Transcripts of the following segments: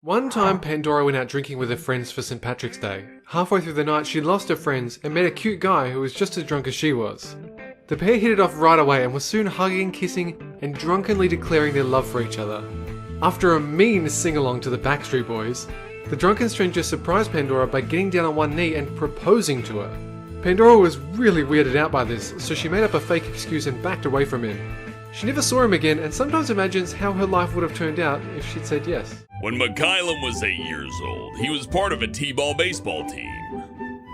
One time, Pandora went out drinking with her friends for St. Patrick's Day. Halfway through the night, she lost her friends and met a cute guy who was just as drunk as she was. The pair hit it off right away and were soon hugging, kissing, and drunkenly declaring their love for each other. After a mean sing-along to the Backstreet Boys, the drunken stranger surprised Pandora by getting down on one knee and proposing to her. Pandora was really weirded out by this, so she made up a fake excuse and backed away from him. She never saw him again and sometimes imagines how her life would have turned out if she'd said yes. When Mikhailum was 8 years old, he was part of a t-ball baseball team.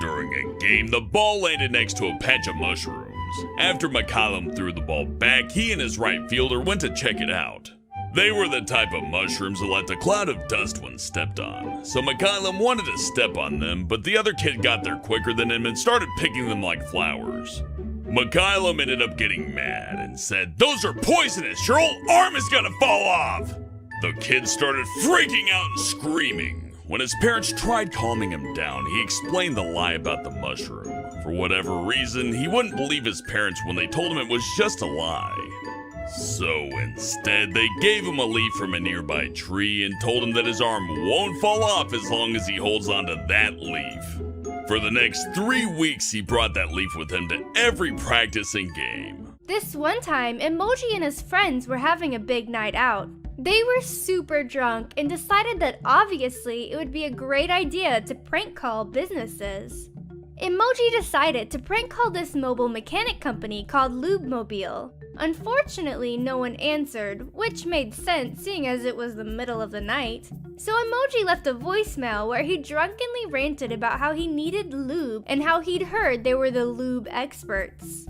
During a game, the ball landed next to a patch of mushrooms. After Mikhailum threw the ball back, he and his right fielder went to check it out. They were the type of mushrooms that left a cloud of dust when stepped on, so Mikhailum wanted to step on them, but the other kid got there quicker than him and started picking them like flowers. Mikhailum ended up getting mad and said, "Those are poisonous, your whole arm is gonna fall off!" The kid started freaking out and screaming. When his parents tried calming him down, he explained the lie about the mushroom. For whatever reason, he wouldn't believe his parents when they told him it was just a lie. So instead, they gave him a leaf from a nearby tree and told him that his arm won't fall off as long as he holds onto that leaf. For the next 3 weeks, he brought that leaf with him to every practice and game. This one time, Emoji and his friends were having a big night out. They were super drunk and decided that obviously it would be a great idea to prank call businesses. Emoji decided to prank call this mobile mechanic company called Lube Mobile. Unfortunately, no one answered, which made sense seeing as it was the middle of the night. So Emoji left a voicemail where he drunkenly ranted about how he needed lube and how he'd heard they were the lube experts.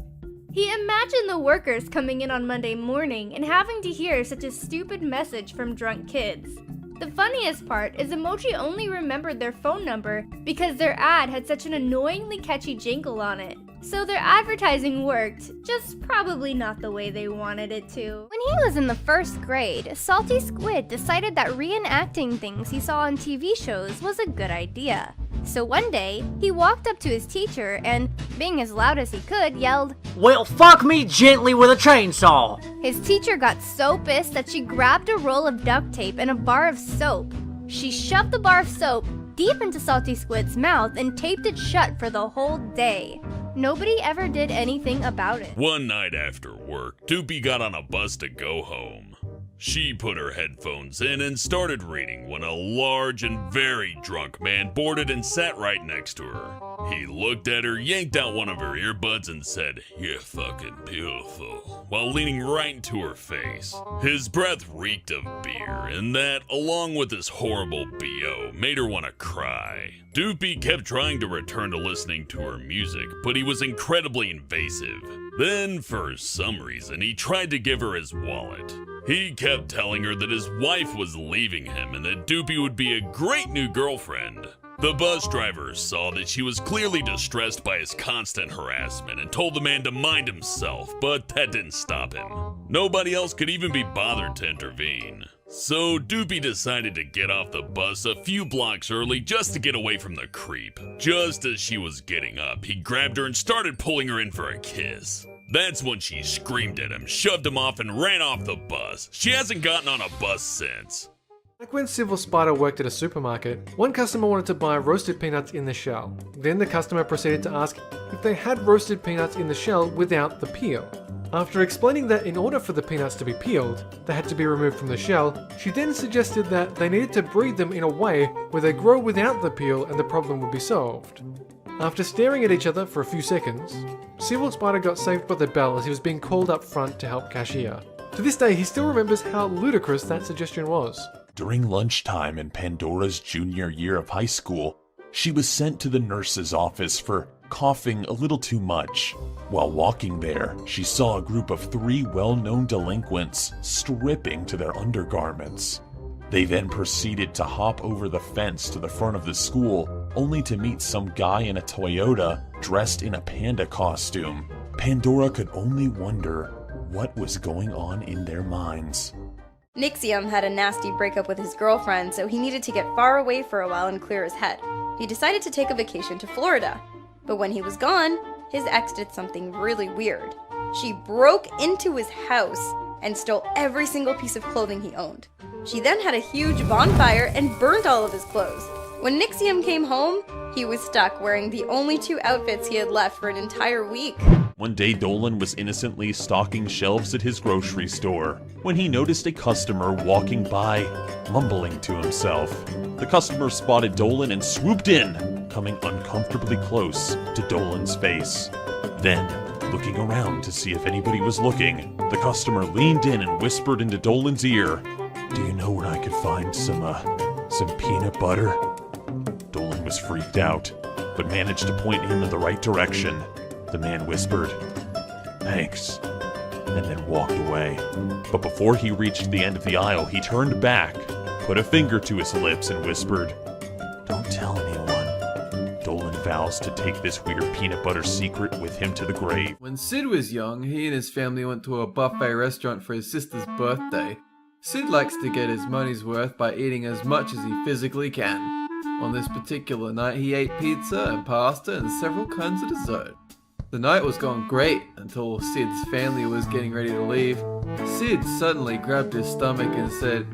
He imagined the workers coming in on Monday morning and having to hear such a stupid message from drunk kids. The funniest part is Emoji only remembered their phone number because their ad had such an annoyingly catchy jingle on it. So their advertising worked, just probably not the way they wanted it to. When he was in the first grade, Salty Squid decided that reenacting things he saw on TV shows was a good idea. So one day, he walked up to his teacher and, being as loud as he could, yelled, "Well, fuck me gently with a chainsaw!" His teacher got so pissed that she grabbed a roll of duct tape and a bar of soap. She shoved the bar of soap deep into Salty Squid's mouth and taped it shut for the whole day. Nobody ever did anything about it. One night after work, Doopy got on a bus to go home. She put her headphones in and started reading when a large and very drunk man boarded and sat right next to her. He looked at her, yanked out one of her earbuds and said, "You're fucking beautiful," while leaning right into her face. His breath reeked of beer, and that, along with his horrible BO, made her want to cry. Doopy kept trying to return to listening to her music, but he was incredibly invasive. Then, for some reason, he tried to give her his wallet. He kept telling her that his wife was leaving him and that Doopy would be a great new girlfriend. The bus driver saw that she was clearly distressed by his constant harassment and told the man to mind himself, but that didn't stop him. Nobody else could even be bothered to intervene. So Doopy decided to get off the bus a few blocks early just to get away from the creep. Just as she was getting up, he grabbed her and started pulling her in for a kiss. That's when she screamed at him, shoved him off, and ran off the bus. She hasn't gotten on a bus since. Like when Civil Spider worked at a supermarket, one customer wanted to buy roasted peanuts in the shell. Then the customer proceeded to ask if they had roasted peanuts in the shell without the peel. After explaining that in order for the peanuts to be peeled, they had to be removed from the shell, she then suggested that they needed to breed them in a way where they grow without the peel and the problem would be solved. After staring at each other for a few seconds, Civil Spider got saved by the bell as he was being called up front to help cashier. To this day, he still remembers how ludicrous that suggestion was. During lunchtime in Pandora's junior year of high school, she was sent to the nurse's office for coughing a little too much. While walking there, she saw a group of 3 well-known delinquents stripping to their undergarments. They then proceeded to hop over the fence to the front of the school, only to meet some guy in a Toyota dressed in a panda costume. Pandora could only wonder what was going on in their minds. Nixium had a nasty breakup with his girlfriend, so he needed to get far away for a while and clear his head. He decided to take a vacation to Florida. But when he was gone, his ex did something really weird. She broke into his house and stole every single piece of clothing he owned. She then had a huge bonfire and burnt all of his clothes. When Nixium came home, he was stuck wearing the only 2 outfits he had left for an entire week. One day, Dolan was innocently stocking shelves at his grocery store when he noticed a customer walking by, mumbling to himself. The customer spotted Dolan and swooped in, coming uncomfortably close to Dolan's face. Then, looking around to see if anybody was looking, the customer leaned in and whispered into Dolan's ear, "Do you know where I could find some peanut butter?" Dolan was freaked out, but managed to point him in the right direction. The man whispered, "Thanks," and then walked away. But before he reached the end of the aisle, he turned back, put a finger to his lips, and whispered, "Don't tell anyone." Dolan vows to take this weird peanut butter secret with him to the grave. When Sid was young, he and his family went to a buffet restaurant for his sister's birthday. Sid likes to get his money's worth by eating as much as he physically can. On this particular night, he ate pizza and pasta and several kinds of dessert. The night was going great until Sid's family was getting ready to leave. Sid suddenly grabbed his stomach and said,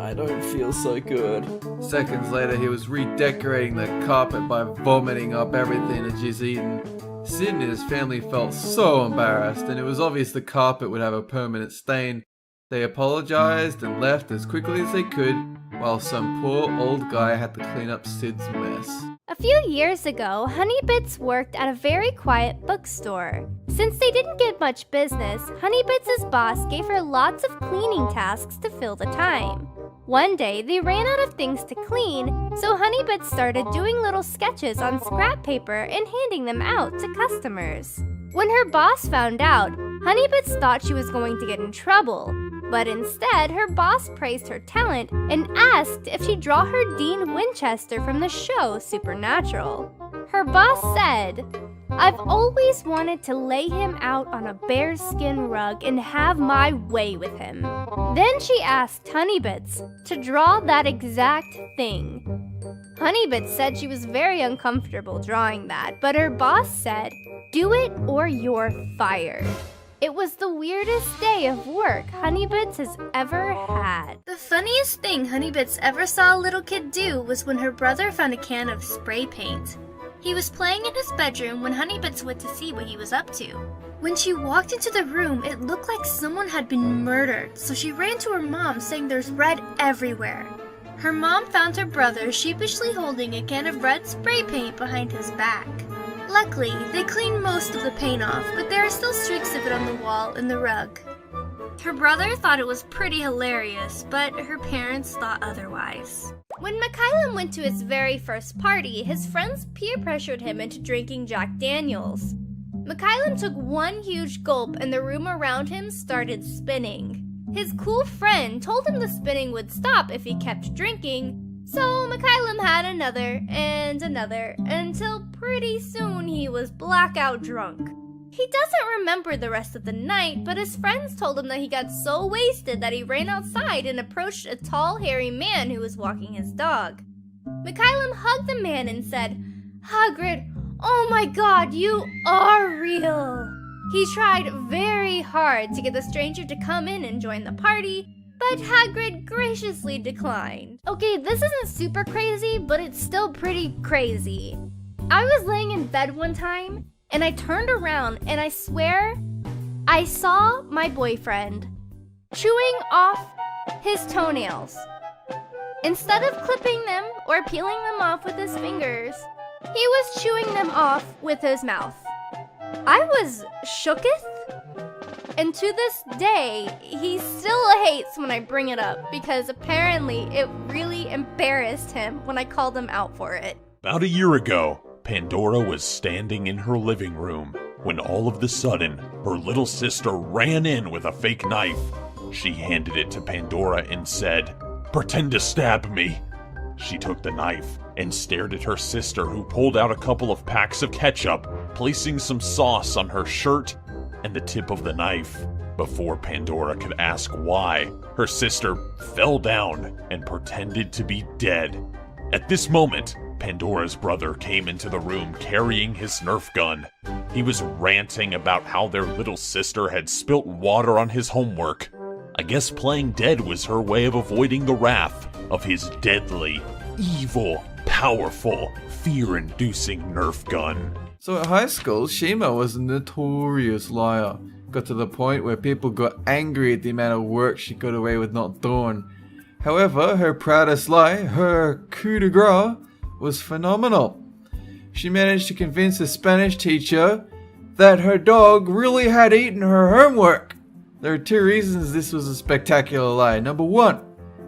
"I don't feel so good." Seconds later, he was redecorating the carpet by vomiting up everything that he's eaten. Sid and his family felt so embarrassed, and it was obvious the carpet would have a permanent stain. They apologized and left as quickly as they could, while some poor old guy had to clean up Sid's mess. A few years ago, Honeybits worked at a very quiet bookstore. Since they didn't get much business, Honeybits' boss gave her lots of cleaning tasks to fill the time. One day, they ran out of things to clean, so Honeybits started doing little sketches on scrap paper and handing them out to customers. When her boss found out, Honeybits thought she was going to get in trouble, but instead, her boss praised her talent and asked if she'd draw her Dean Winchester from the show Supernatural. Her boss said, "I've always wanted to lay him out on a bearskin rug and have my way with him." Then she asked Honeybits to draw that exact thing. Honeybits said she was very uncomfortable drawing that, but her boss said, "Do it or you're fired." It was the weirdest day of work Honeybits has ever had. The funniest thing Honeybits ever saw a little kid do was when her brother found a can of spray paint. He was playing in his bedroom when Honeybits went to see what he was up to. When she walked into the room, it looked like someone had been murdered, so she ran to her mom saying there's red everywhere. Her mom found her brother sheepishly holding a can of red spray paint behind his back. Luckily, they cleaned most of the paint off, but there are still streaks of it on the wall and the rug. Her brother thought it was pretty hilarious, but her parents thought otherwise. When Mikhailin went to his very first party, his friends peer pressured him into drinking Jack Daniels. Mikhailin took one huge gulp and the room around him started spinning. His cool friend told him the spinning would stop if he kept drinking, so Mikhailin had another and another until pretty soon he was blackout drunk. He doesn't remember the rest of the night, but his friends told him that he got so wasted that he ran outside and approached a tall, hairy man who was walking his dog. Mikhailin hugged the man and said, "Hagrid, oh my god, you are real!" He tried very hard to get the stranger to come in and join the party, but Hagrid graciously declined. Okay, this isn't super crazy, but it's still pretty crazy. I was laying in bed one time, and I turned around, and I swear I saw my boyfriend chewing off his toenails. Instead of clipping them or peeling them off with his fingers, he was chewing them off with his mouth. I was shooketh, and to this day, he still hates when I bring it up because apparently it really embarrassed him when I called him out for it. About a year ago, Pandora was standing in her living room when all of the sudden, her little sister ran in with a fake knife. She handed it to Pandora and said, "Pretend to stab me." She took the knife and stared at her sister, who pulled out a couple of packs of ketchup, placing some sauce on her shirt and the tip of the knife. Before Pandora could ask why, her sister fell down and pretended to be dead. At this moment, Pandora's brother came into the room carrying his Nerf gun. He was ranting about how their little sister had spilt water on his homework. I guess playing dead was her way of avoiding the wrath of his deadly, evil, powerful, fear-inducing Nerf gun. So at high school, Shima was a notorious liar. Got to the point where people got angry at the amount of work she got away with not doing. However, her proudest lie, her coup de grace, was phenomenal. She managed to convince a Spanish teacher that her dog really had eaten her homework. There are two reasons this was a spectacular lie. Number one,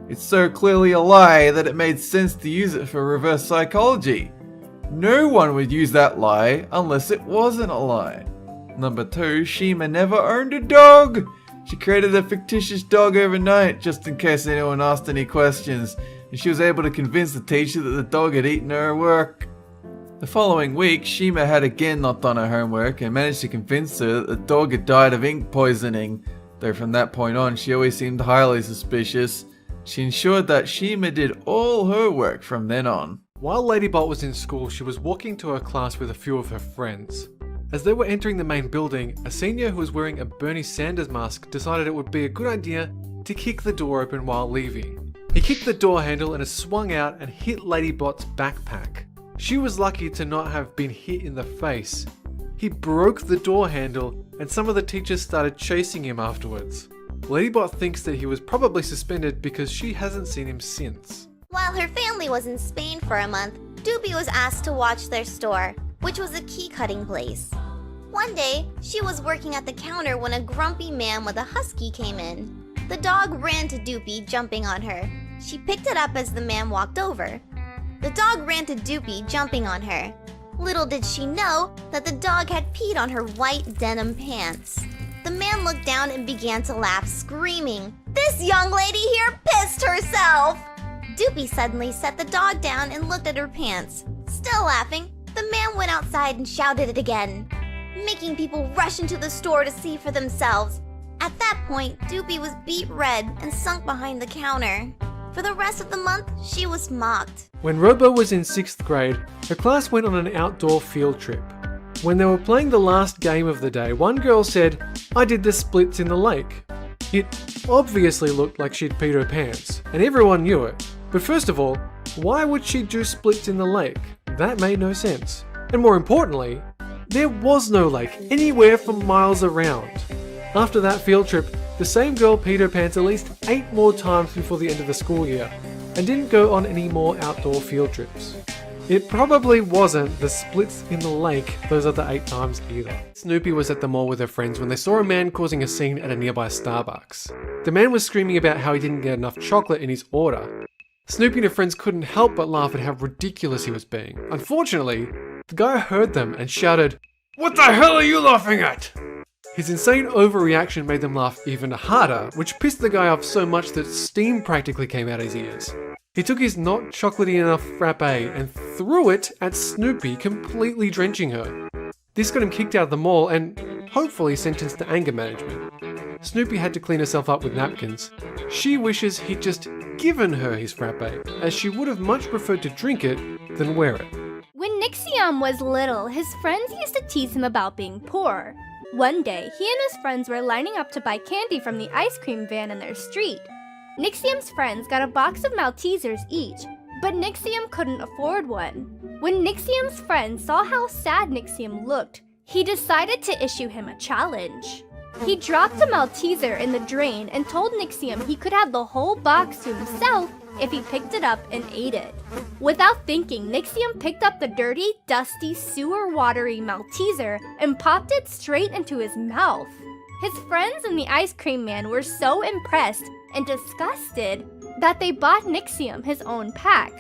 it's so clearly a lie that it made sense to use it for reverse psychology. No one would use that lie unless it wasn't a lie. Number two, Shima never owned a dog. She created a fictitious dog overnight just in case anyone asked any questions, and she was able to convince the teacher that the dog had eaten her work. The following week, Shima had again not done her homework and managed to convince her that the dog had died of ink poisoning, though from that point on she always seemed highly suspicious. She ensured that Shima did all her work from then on. While Ladybot was in school, she was walking to her class with a few of her friends. As they were entering the main building, a senior who was wearing a Bernie Sanders mask decided it would be a good idea to kick the door open while leaving. He kicked the door handle and it swung out and hit Ladybot's backpack. She was lucky to not have been hit in the face. He broke the door handle and some of the teachers started chasing him afterwards. Ladybot thinks that he was probably suspended because she hasn't seen him since. While her family was in Spain for a month, Doopy was asked to watch their store, which was a key-cutting place. One day, she was working at the counter when a grumpy man with a husky came in. The dog ran to Doopy, jumping on her. She picked it up as the man walked over. The dog ran to Doopy, jumping on her. Little did she know that the dog had peed on her white denim pants. The man looked down and began to laugh, screaming, "This young lady here pissed herself!" Doopy suddenly set the dog down and looked at her pants. Still laughing, the man went outside and shouted it again, making people rush into the store to see for themselves. At that point, Doopy was beet red and sunk behind the counter. For the rest of the month, she was mocked. When Robo was in 6th grade, her class went on an outdoor field trip. When they were playing the last game of the day, one girl said, "I did the splits in the lake." It obviously looked like she'd peed her pants, and everyone knew it. But first of all, why would she do splits in the lake? That made no sense. And more importantly, there was no lake anywhere for miles around. After that field trip, the same girl peed her pants at least 8 more times before the end of the school year, and didn't go on any more outdoor field trips. It probably wasn't the splits in the lake those other 8 times either. Snoopy was at the mall with her friends when they saw a man causing a scene at a nearby Starbucks. The man was screaming about how he didn't get enough chocolate in his order. Snoopy and her friends couldn't help but laugh at how ridiculous he was being. Unfortunately, the guy heard them and shouted, "What the hell are you laughing at?" His insane overreaction made them laugh even harder, which pissed the guy off so much that steam practically came out his ears. He took his not chocolatey enough frappe and threw it at Snoopy, completely drenching her. This got him kicked out of the mall and hopefully sentenced to anger management. Snoopy had to clean herself up with napkins. She wishes he'd just given her his frappe, as she would have much preferred to drink it than wear it. When Nixium was little, his friends used to tease him about being poor. One day, he and his friends were lining up to buy candy from the ice cream van in their street. Nixium's friends got a box of Maltesers each, but Nixium couldn't afford one. When Nixium's friends saw how sad Nixium looked, he decided to issue him a challenge. He dropped a Malteser in the drain and told Nixium he could have the whole box to himself if he picked it up and ate it. Without thinking, Nixium picked up the dirty, dusty, sewer-watery Malteser and popped it straight into his mouth. His friends and the ice cream man were so impressed and disgusted that they bought Nixium his own pack.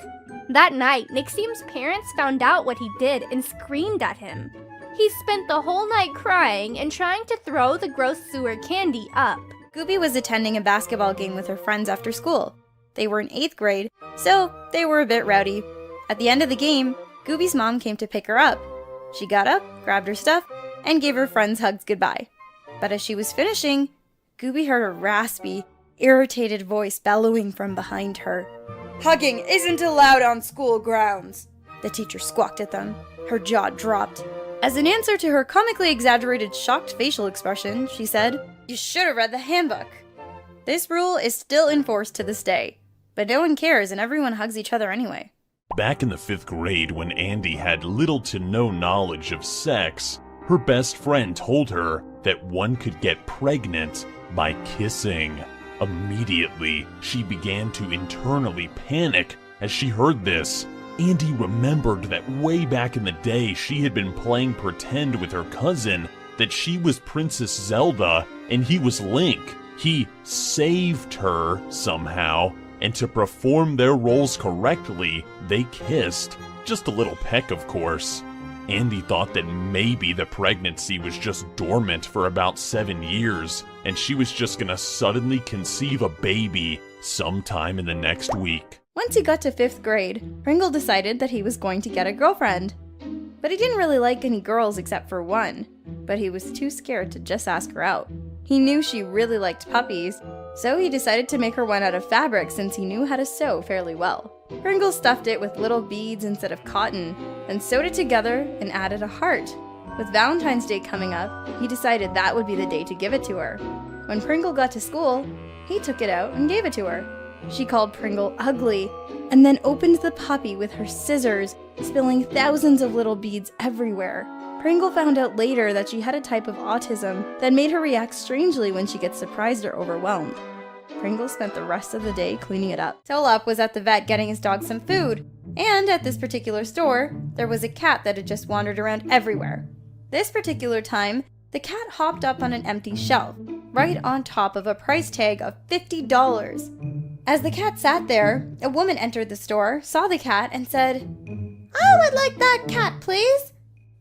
That night, Nixium's parents found out what he did and screamed at him. He spent the whole night crying and trying to throw the gross sewer candy up. Gooby was attending a basketball game with her friends after school. They were in 8th grade, so they were a bit rowdy. At the end of the game, Gooby's mom came to pick her up. She got up, grabbed her stuff, and gave her friends hugs goodbye. But as she was finishing, Gooby heard a raspy, irritated voice bellowing from behind her. "Hugging isn't allowed on school grounds!" The teacher squawked at them. Her jaw dropped. As an answer to her comically exaggerated shocked facial expression, she said, "You should have read the handbook." This rule is still enforced to this day, but no one cares and everyone hugs each other anyway. Back in the 5th grade, when Andy had little to no knowledge of sex, her best friend told her that one could get pregnant by kissing. Immediately, she began to internally panic as she heard this. Andy remembered that way back in the day she had been playing pretend with her cousin, that she was Princess Zelda and he was Link. He saved her somehow, and to perform their roles correctly, they kissed. Just a little peck, of course. Andy thought that maybe the pregnancy was just dormant for about 7 years, and she was just gonna suddenly conceive a baby sometime in the next week. Once he got to 5th grade, Pringle decided that he was going to get a girlfriend. But he didn't really like any girls except for one, but he was too scared to just ask her out. He knew she really liked puppies, so he decided to make her one out of fabric since he knew how to sew fairly well. Pringle stuffed it with little beads instead of cotton, then sewed it together and added a heart. With Valentine's Day coming up, he decided that would be the day to give it to her. When Pringle got to school, he took it out and gave it to her. She called Pringle ugly, and then opened the puppy with her scissors, spilling thousands of little beads everywhere. Pringle found out later that she had a type of autism that made her react strangely when she gets surprised or overwhelmed. Pringle spent the rest of the day cleaning it up. Tolop was at the vet getting his dog some food, and at this particular store, there was a cat that had just wandered around everywhere. This particular time, the cat hopped up on an empty shelf, right on top of a price tag of $50. As the cat sat there, a woman entered the store, saw the cat, and said, "I would like that cat, please."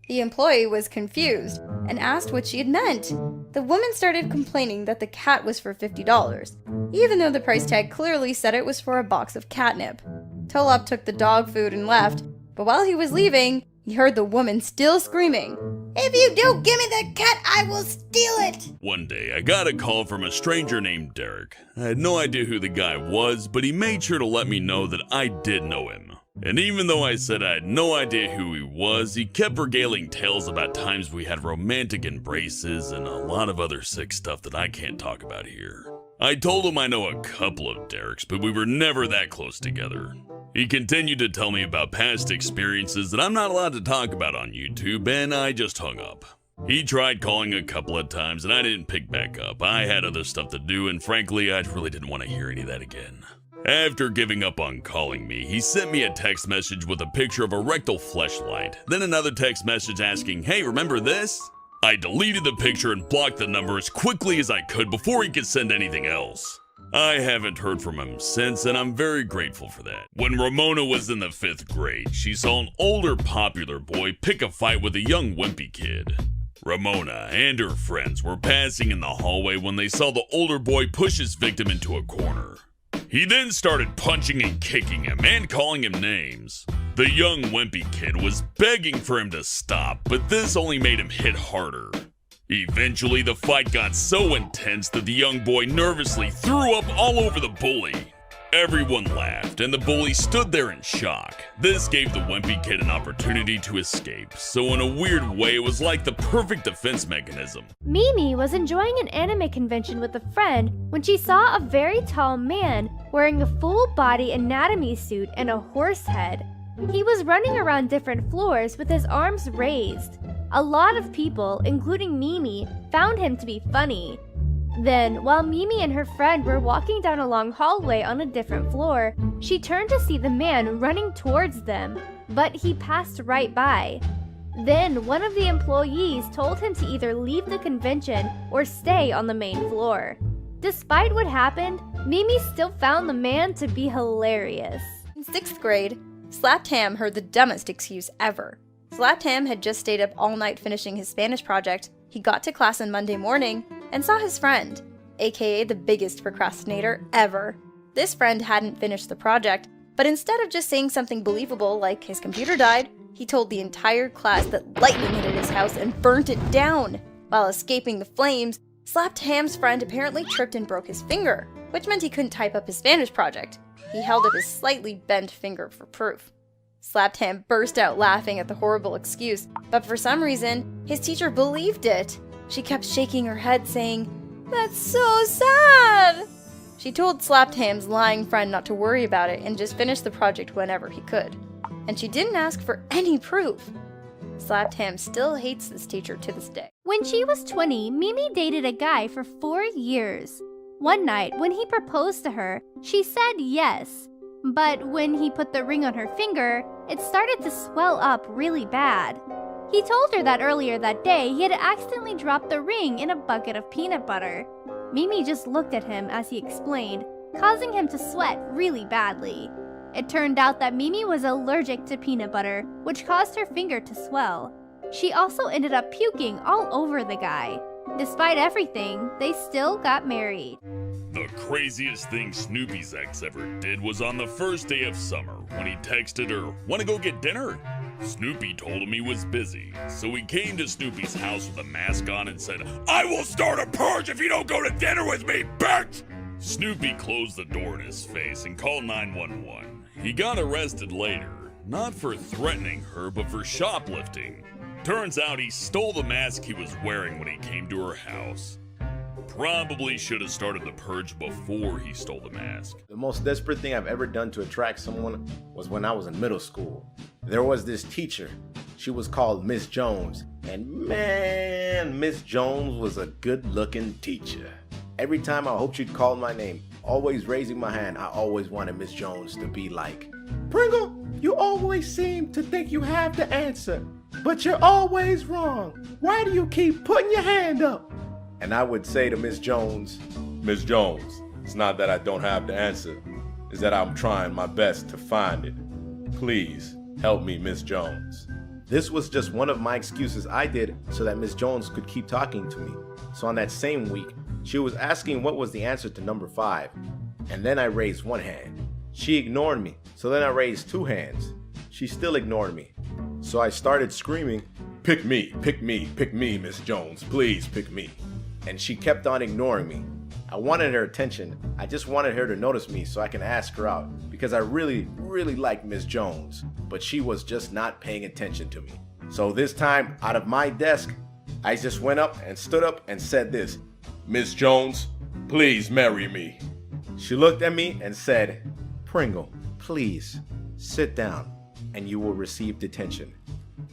The employee was confused and asked what she had meant. The woman started complaining that the cat was for $50, even though the price tag clearly said it was for a box of catnip. Tolop took the dog food and left, but while he was leaving, he heard the woman still screaming, "If you don't give me that cat, I will steal it!" One day, I got a call from a stranger named Derek. I had no idea who the guy was, but he made sure to let me know that I did know him. And even though I said I had no idea who he was, he kept regaling tales about times we had romantic embraces and a lot of other sick stuff that I can't talk about here. I told him I know a couple of Dereks, but we were never that close together. He continued to tell me about past experiences that I'm not allowed to talk about on YouTube, and I just hung up. He tried calling a couple of times, and I didn't pick back up. I had other stuff to do, and frankly, I really didn't want to hear any of that again. After giving up on calling me, he sent me a text message with a picture of a rectal fleshlight, then another text message asking, "Hey, remember this?" I deleted the picture and blocked the number as quickly as I could before he could send anything else. I haven't heard from him since, and I'm very grateful for that. When Ramona was in the 5th grade, she saw an older popular boy pick a fight with a young wimpy kid. Ramona and her friends were passing in the hallway when they saw the older boy push his victim into a corner. He then started punching and kicking him and calling him names. The young wimpy kid was begging for him to stop, but this only made him hit harder. Eventually, the fight got so intense that the young boy nervously threw up all over the bully. Everyone laughed, and the bully stood there in shock. This gave the wimpy kid an opportunity to escape, so in a weird way, it was like the perfect defense mechanism. Mimi was enjoying an anime convention with a friend when she saw a very tall man wearing a full-body anatomy suit and a horse head. He was running around different floors with his arms raised. A lot of people, including Mimi, found him to be funny. Then, while Mimi and her friend were walking down a long hallway on a different floor, she turned to see the man running towards them, but he passed right by. Then, one of the employees told him to either leave the convention or stay on the main floor. Despite what happened, Mimi still found the man to be hilarious. In 6th grade, Slapped Ham heard the dumbest excuse ever. Slapped Ham had just stayed up all night finishing his Spanish project. He got to class on Monday morning and saw his friend, aka the biggest procrastinator ever. This friend hadn't finished the project, but instead of just saying something believable like his computer died, he told the entire class that lightning hit his house and burnt it down. While escaping the flames, Slapped Ham's friend apparently tripped and broke his finger, which meant he couldn't type up his Spanish project. He held up his slightly bent finger for proof. Slapped Ham burst out laughing at the horrible excuse, but for some reason, his teacher believed it. She kept shaking her head saying, "That's so sad!" She told Slapped Ham's lying friend not to worry about it and just finish the project whenever he could. And she didn't ask for any proof. Slapped Ham still hates this teacher to this day. When she was 20, Mimi dated a guy for 4 years. One night, when he proposed to her, she said yes. But when he put the ring on her finger, it started to swell up really bad. He told her that earlier that day he had accidentally dropped the ring in a bucket of peanut butter. Mimi just looked at him as he explained, causing him to sweat really badly. It turned out that Mimi was allergic to peanut butter, which caused her finger to swell. She also ended up puking all over the guy. Despite everything, they still got married. The craziest thing Snoopy's ex ever did was on the first day of summer when he texted her, "Wanna go get dinner?" Snoopy told him he was busy, so he came to Snoopy's house with a mask on and said, "I will start a purge if you don't go to dinner with me, bitch!" Snoopy closed the door in his face and called 911. He got arrested later, not for threatening her, but for shoplifting. Turns out he stole the mask he was wearing when he came to her house. Probably should have started the purge before he stole the mask. The most desperate thing I've ever done to attract someone was when I was in middle school. There was this teacher. She was called Miss Jones. And man, Miss Jones was a good-looking teacher. Every time I hoped she'd call my name, always raising my hand, I always wanted Miss Jones to be like, "Pringle, you always seem to think you have the answer, but you're always wrong. Why do you keep putting your hand up?" And I would say to Miss Jones, "Miss Jones, it's not that I don't have the answer. It's that I'm trying my best to find it. Please help me, Miss Jones." This was just one of my excuses I did so that Miss Jones could keep talking to me. So on that same week, she was asking what was the answer to number 5. And then I raised one hand. She ignored me. So then I raised 2 hands. She still ignored me. So I started screaming, pick me, Miss Jones, please pick me." And she kept on ignoring me. I wanted her attention. I just wanted her to notice me so I can ask her out because I really liked Miss Jones, but she was just not paying attention to me. So this time, out of my desk, I just went up and stood up and said this, "Miss Jones, please marry me." She looked at me and said, "Pringle, please sit down and you will receive detention."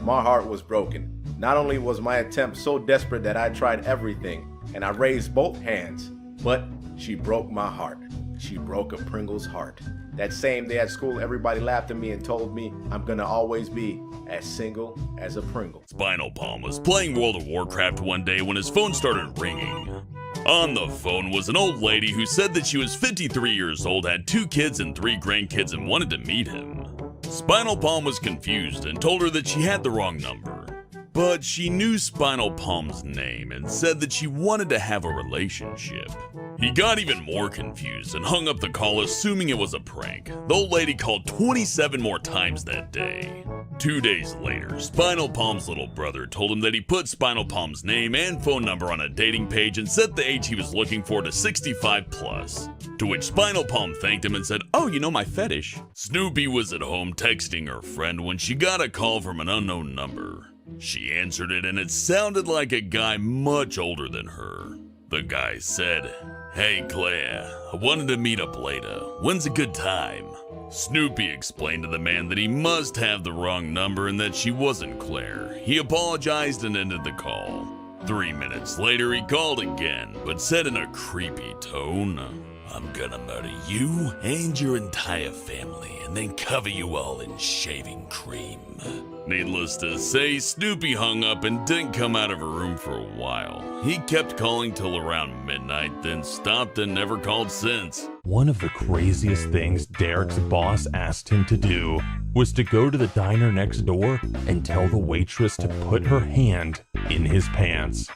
My heart was broken. Not only was my attempt so desperate that I tried everything and I raised both hands, but she broke my heart. She broke a Pringle's heart. That same day at school, everybody laughed at me and told me I'm gonna always be as single as a Pringle. Spinal Palm was playing World of Warcraft one day when his phone started ringing. On the phone was an old lady who said that she was 53 years old, had 2 kids and 3 grandkids and wanted to meet him. Spinal Palm was confused and told her that she had the wrong number. But she knew Spinal Palm's name and said that she wanted to have a relationship. He got even more confused and hung up the call assuming it was a prank. The old lady called 27 more times that day. 2 days later, Spinal Palm's little brother told him that he put Spinal Palm's name and phone number on a dating page and set the age he was looking for to 65 plus. To which Spinal Palm thanked him and said, "Oh, you know my fetish." Snoopy was at home texting her friend when she got a call from an unknown number. She answered it and it sounded like a guy much older than her. The guy said, "Hey Claire, I wanted to meet up later. When's a good time?" Snoopy explained to the man that he must have the wrong number and that she wasn't Claire. He apologized and ended the call. 3 minutes later he called again, but said in a creepy tone, "I'm gonna murder you and your entire family and then cover you all in shaving cream." Needless to say, Snoopy hung up and didn't come out of her room for a while. He kept calling till around midnight, then stopped and never called since. One of the craziest things Derek's boss asked him to do was to go to the diner next door and tell the waitress to put her hand in his pants.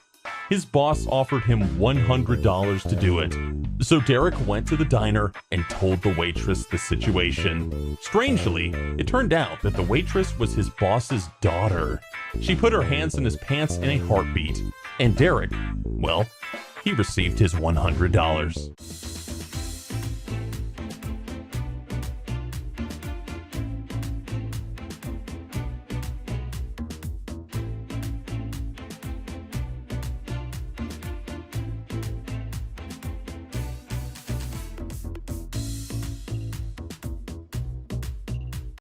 His boss offered him $100 to do it, so Derek went to the diner and told the waitress the situation. Strangely, it turned out that the waitress was his boss's daughter. She put her hands in his pants in a heartbeat, and Derek, well, he received his $100.